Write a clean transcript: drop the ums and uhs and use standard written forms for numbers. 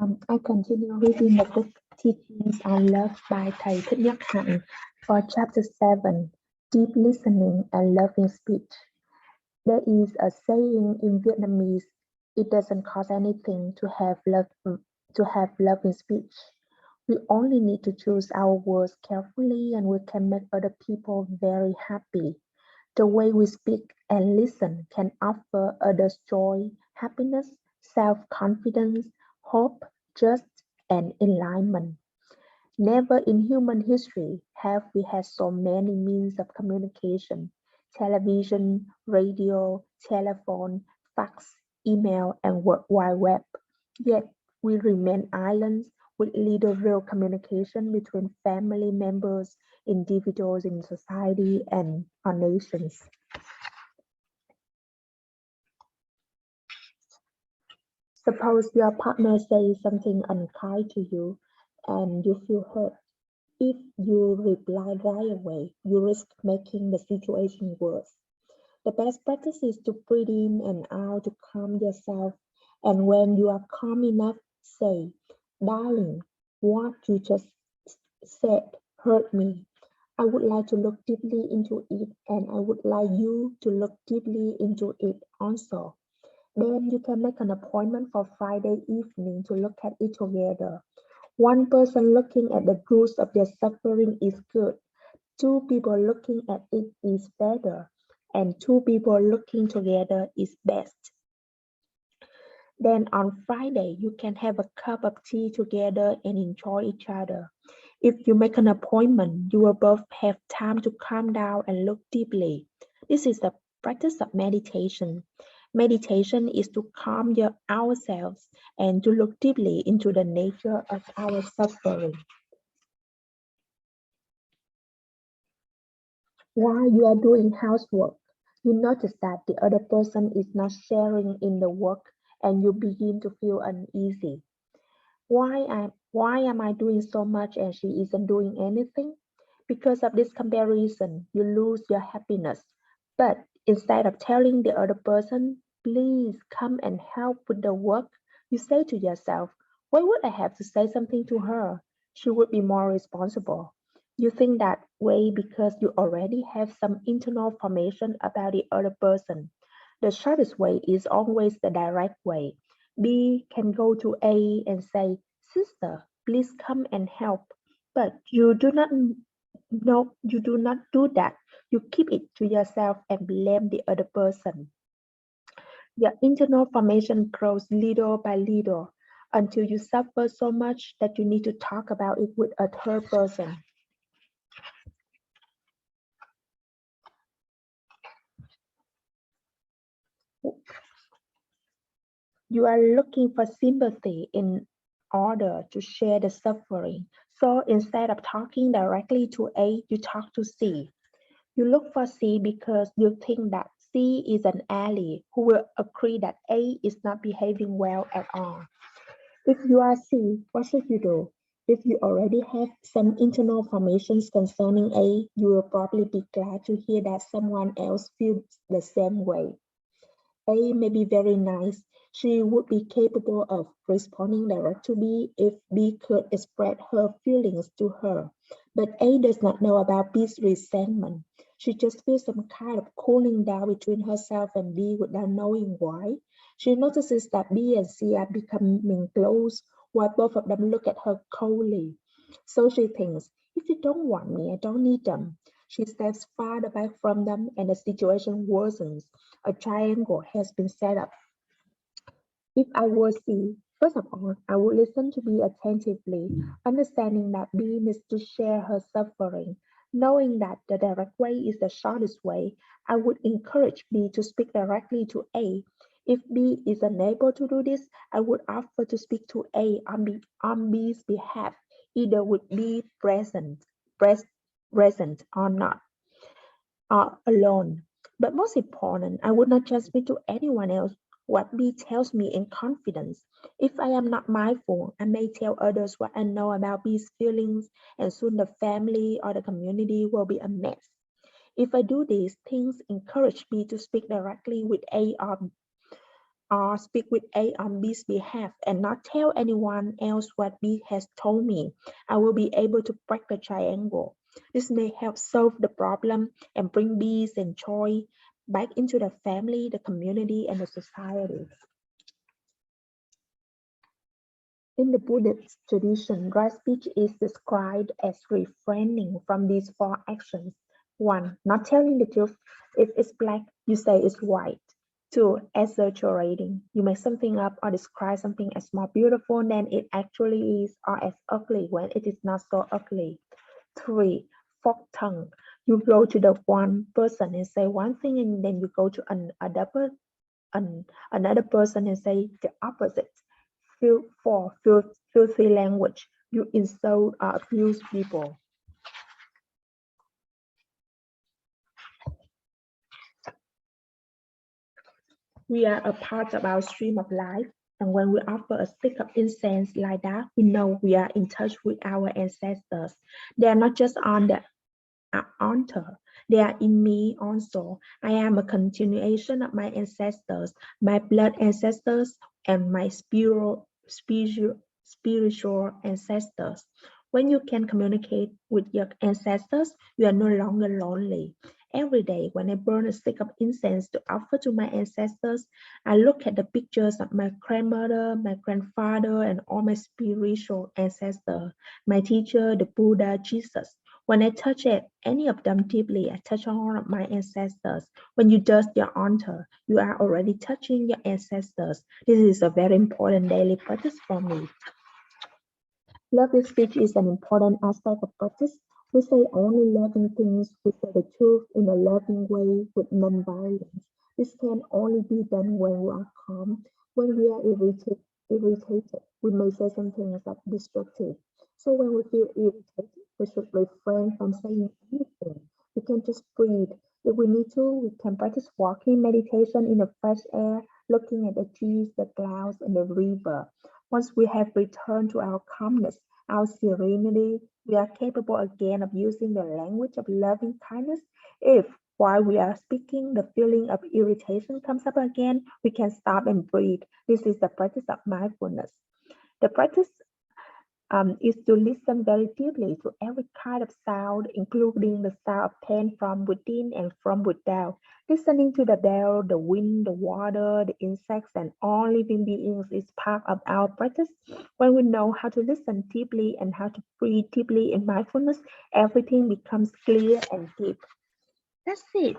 I continue reading the book Teachings on Love by Thầy Thích Nhất Hạnh for chapter 7, Deep Listening and Loving Speech. There is a saying in Vietnamese, it doesn't cost anything to have loving speech. We only need to choose our words carefully and we can make other people very happy. The way we speak and listen can offer others joy, happiness, self-confidence, hope, trust, and enlightenment. Never in human history have we had so many means of communication: television, radio, telephone, fax, email, and World Wide Web. Yet we remain islands with little real communication between family members, individuals in society, and our nations. Suppose your partner says something unkind to you and you feel hurt. If you reply right away, you risk making the situation worse. The best practice is to breathe in and out to calm yourself. And when you are calm enough, say, "Darling, what you just said hurt me. I would like to look deeply into it, and I would like you to look deeply into it also." Then you can make an appointment for Friday evening to look at it together. One person looking at the roots of their suffering is good. Two people looking at it is better. And two people looking together is best. Then on Friday, you can have a cup of tea together and enjoy each other. If you make an appointment, you will both have time to calm down and look deeply. This is the practice of meditation. Meditation is to calm ourselves and to look deeply into the nature of our suffering. While you are doing housework, you notice that the other person is not sharing in the work and you begin to feel uneasy. Why am I doing so much and she isn't doing anything? Because of this comparison, you lose your happiness. But instead of telling the other person, "Please come and help with the work," you say to yourself, "Why would I have to say something to her? She would be more responsible." You think that way because you already have some internal formation about the other person. The shortest way is always the direct way. B can go to A and say, "Sister, please come and help." But you do not do that. You keep it to yourself and blame the other person. Your internal formation grows little by little until you suffer so much that you need to talk about it with a third person. You are looking for sympathy in order to share the suffering. So instead of talking directly to A, you talk to C. You look for C because you think that C is an ally who will agree that A is not behaving well at all. If you are C, what should you do? If you already have some internal formations concerning A, you will probably be glad to hear that someone else feels the same way. A may be very nice. She would be capable of responding direct to B if B could express her feelings to her. But A does not know about B's resentment. She just feels some kind of cooling down between herself and B without knowing why. She notices that B and C are becoming close while both of them look at her coldly. So she thinks, if you don't want me, I don't need them. She steps farther back from them and the situation worsens. A triangle has been set up. If I were C, first of all, I would listen to B attentively, understanding that B needs to share her suffering. Knowing that the direct way is the shortest way, I would encourage B to speak directly to A. If B is unable to do this, I would offer to speak to A on B's behalf, either with B present or not, or alone. But most important, I would not just speak to anyone else what B tells me in confidence. If I am not mindful, I may tell others what I know about B's feelings, and soon the family or the community will be a mess. If I do these things, encourage B to speak directly with A or speak with A on B's behalf and not tell anyone else what B has told me, I will be able to break the triangle. This may help solve the problem and bring peace and joy back into the family, the community, and the society. In the Buddhist tradition, right speech is described as refraining from these four actions. 1. Not telling the truth. If it's black, you say it's white. 2. Exaggerating. You make something up or describe something as more beautiful than it actually is or as ugly when it is not so ugly. 3. Forked tongue. You go to the one person and say one thing and then you go to another person and say the opposite. 4. Filthy language. You insult or abuse people. We are a part of our stream of life, and when we offer a stick of incense like that, we know we are in touch with our ancestors. They are not just on the altar, they are in me also. I am a continuation of my ancestors, my blood ancestors, and my spiritual ancestors. When you can communicate with your ancestors, you are no longer lonely. Every day, when I burn a stick of incense to offer to my ancestors, I look at the pictures of my grandmother, my grandfather, and all my spiritual ancestors, my teacher, the Buddha, Jesus. When I touch it, any of them deeply, I touch all of my ancestors. When you dust your altar, you are already touching your ancestors. This is a very important daily practice for me. Loving speech is an important aspect of practice. We say only loving things. We say the truth in a loving way with non-violence. This can only be done when we are calm. When we are irritated, we may say some things that are destructive. So when we feel irritated, we should refrain from saying anything. We can just breathe. If we need to, we can practice walking meditation in the fresh air, looking at the trees, the clouds, and the river. Once we have returned to our calmness, our serenity, we are capable again of using the language of loving kindness. If, while we are speaking, the feeling of irritation comes up again, we can stop and breathe. This is the practice of mindfulness. The practice is to listen very deeply to every kind of sound, including the sound of pain from within and from without. Listening to the bell, the wind, the water, the insects, and all living beings is part of our practice. When we know how to listen deeply and how to breathe deeply in mindfulness, everything becomes clear and deep. That's it.